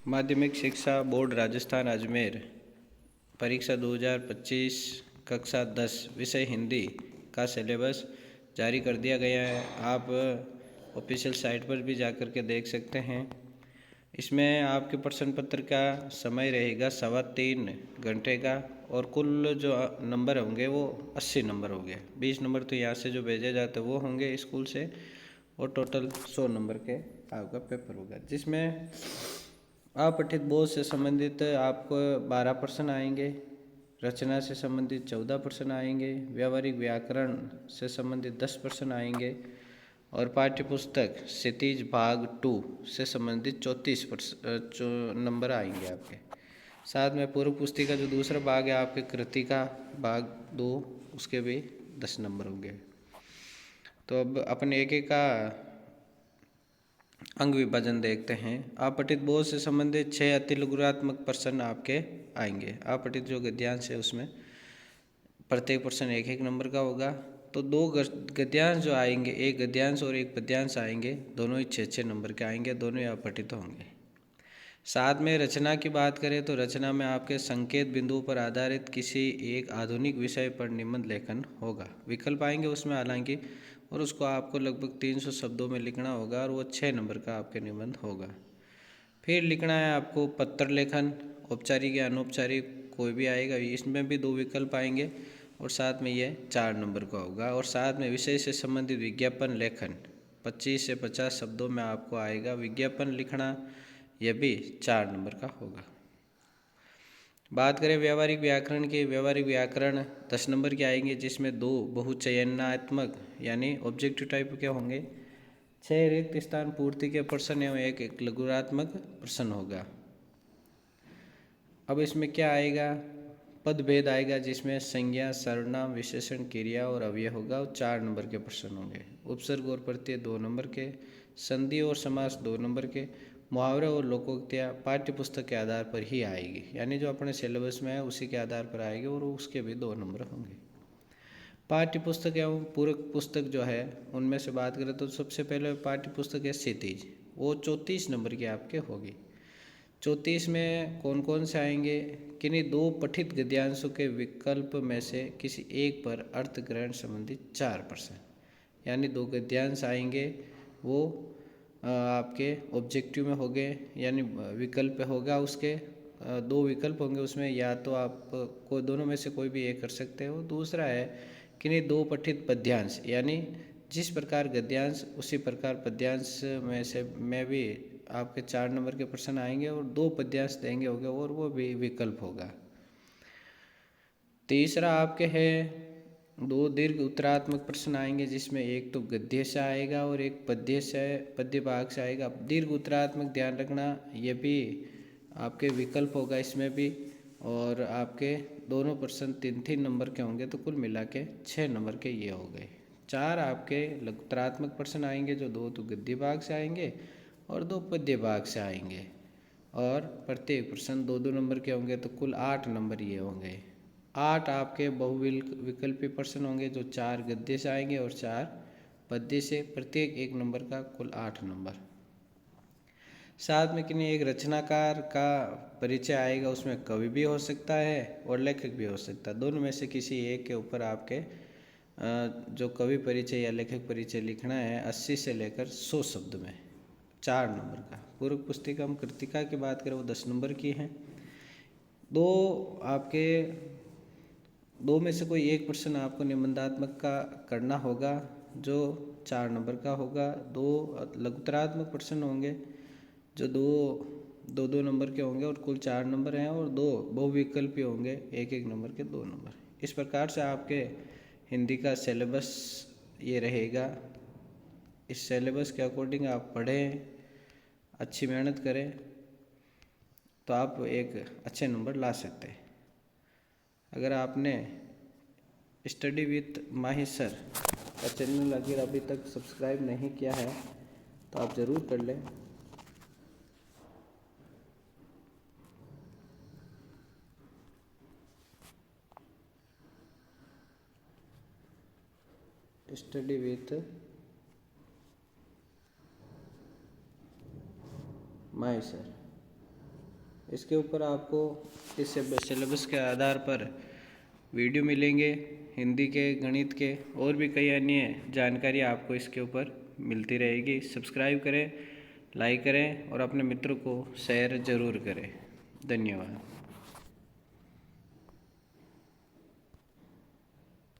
माध्यमिक शिक्षा बोर्ड राजस्थान अजमेर परीक्षा 2025 कक्षा 10 विषय हिंदी का सिलेबस जारी कर दिया गया है। आप ऑफिशियल साइट पर भी जाकर के देख सकते हैं। इसमें आपके प्रश्न पत्र का समय रहेगा 3.25 घंटे का और कुल जो नंबर होंगे वो 80 नंबर होंगे। 20 नंबर तो यहाँ से जो भेजे जाते हैं वो होंगे स्कूल से और टोटल 100 नंबर के आपका पेपर होगा, जिसमें अपठित बोध से संबंधित आपको 12 प्रश्न आएंगे, रचना से संबंधित 14 प्रश्न आएंगे, व्यावहारिक व्याकरण से संबंधित 10 प्रश्न आएंगे और पाठ्य पुस्तक क्षितिज भाग 2 से संबंधित 34 नंबर आएंगे आपके। साथ में पूर्व पुस्तिका जो दूसरा भाग है आपके कृतिका भाग 2 उसके भी 10 नंबर होंगे। तो अब अपन एक एक का अंग विभाजन देखते हैं। अपठित बोध से संबंधित 6 अतिलघुरात्मक प्रश्न आपके आएंगे। अपठित जो गद्यांश है उसमें प्रत्येक प्रश्न एक एक नंबर का होगा। तो 2 गद्यांश जो आएंगे, एक गद्यांश और एक पद्यांश आएंगे, दोनों ही 6-6 नंबर के आएंगे, दोनों ही अपठित होंगे। साथ में रचना की बात करें तो रचना में आपके संकेत बिंदुओं पर आधारित किसी एक आधुनिक विषय पर निबंध लेखन होगा। विकल्प आएंगे उसमें हालांकि, और उसको आपको लगभग 300 शब्दों में लिखना होगा और वो 6 नंबर का आपके निबंध होगा। फिर लिखना है आपको पत्र लेखन, औपचारिक या अनौपचारिक कोई भी आएगा, इसमें भी 2 विकल्प आएंगे और साथ में ये 4 नंबर का होगा। और साथ में विषय से संबंधित विज्ञापन लेखन 25 से 50 शब्दों में आपको आएगा विज्ञापन लिखना, यह भी 4 नंबर का होगा। बात करें व्यावहारिक व्याकरण की, व्यावहारिक व्याकरण 10 नंबर के आएंगे, जिसमें 2 बहुचयनात्मक यानी ऑब्जेक्टिव टाइप के होंगे, 6 रिक्त स्थान पूर्ति के प्रश्न एवं एक लघुरात्मक प्रश्न होगा। अब इसमें क्या आएगा, पद भेद आएगा, जिसमें संज्ञा, सर्वनाम, विशेषण, क्रिया और अव्यय होगा और 4 नंबर के प्रश्न होंगे। उपसर्ग और प्रत्यय 2 नंबर के, संधि और समास 2 नंबर के, मुहावरे और लोकोक्तियाँ पाठ्य पुस्तक के आधार पर ही आएगी, यानी जो अपने सिलेबस में है उसी के आधार पर आएगी और उसके भी 2 नंबर होंगे। पाठ्य पुस्तक एवं पूरक पुस्तक जो है उनमें से बात करें तो सबसे पहले पाठ्य पुस्तक है क्षितिज, वो 34 नंबर की आपके होगी। 34 में कौन कौन से आएंगे, किन्हीं 2 पठित गद्यांशों के विकल्प में से किसी एक पर अर्थ ग्रहण संबंधित 4 प्रश्न, यानी 2 गद्यांश आएंगे, वो आपके ऑब्जेक्टिव में हो गए, यानी विकल्प होगा उसके 2 विकल्प होंगे उसमें, या तो आप को दोनों में से कोई भी एक कर सकते हो। दूसरा है किन्हीं 2 पठित पद्यांश, यानी जिस प्रकार गद्यांश उसी प्रकार पद्यांश में भी आपके 4 नंबर के प्रश्न आएंगे और 2 पद्यांश देंगे होंगे और वो भी विकल्प होगा। तीसरा आपके है 2 दीर्घ उत्तरात्मक प्रश्न आएंगे, जिसमें एक तो गद्य से आएगा और एक पद्य भाग से आएगा। दीर्घ उत्तरात्मक ध्यान रखना, ये भी आपके विकल्प होगा इसमें भी, और आपके दोनों प्रश्न 3-3 नंबर के होंगे, तो कुल मिला के 6 नंबर के ये हो गए। 4 आपके उत्तरात्मक प्रश्न आएंगे, जो 2 तो गद्य भाग से आएंगे और 2 पद्य भाग से आएंगे, और प्रत्येक प्रश्न 2-2 नंबर के होंगे, तो कुल 8 नंबर ये होंगे। 8 आपके बहुविकल्पी प्रश्न होंगे, जो 4 गद्य से आएंगे और 4 पद्य से, प्रत्येक 1 नंबर का, कुल 8 नंबर। साथ में किन्हीं एक रचनाकार का परिचय आएगा, उसमें कवि भी हो सकता है और लेखक भी हो सकता है, दोनों में से किसी एक के ऊपर आपके जो कवि परिचय या लेखक परिचय लिखना है 80 से लेकर 100 शब्द में, 4 नंबर का। पूर्व पुस्तिका हम कृतिका की बात करें वो 10 नंबर की हैं। 2 में से कोई एक प्रश्न आपको निबंधात्मक का करना होगा, जो 4 नंबर का होगा। 2 लघुतरात्मक प्रश्न होंगे, जो 2 नंबर के होंगे और कुल 4 नंबर हैं, और 2 बहुविकल्पी होंगे, 1-1 नंबर के 2 नंबर। इस प्रकार से आपके हिंदी का सिलेबस ये रहेगा। इस सिलेबस के अकॉर्डिंग आप पढ़ें, अच्छी मेहनत करें, तो आप एक अच्छे नंबर ला सकते हैं। अगर आपने स्टडी विथ माहिर सर का चैनल अगर अभी तक सब्सक्राइब नहीं किया है तो आप ज़रूर कर लें। स्टडी विथ माहिर सर। इसके ऊपर आपको इस सिलेबस के आधार पर वीडियो मिलेंगे, हिंदी के, गणित के और भी कई अन्य जानकारी आपको इसके ऊपर मिलती रहेगी। सब्सक्राइब करें, लाइक करें और अपने मित्रों को शेयर ज़रूर करें। धन्यवाद।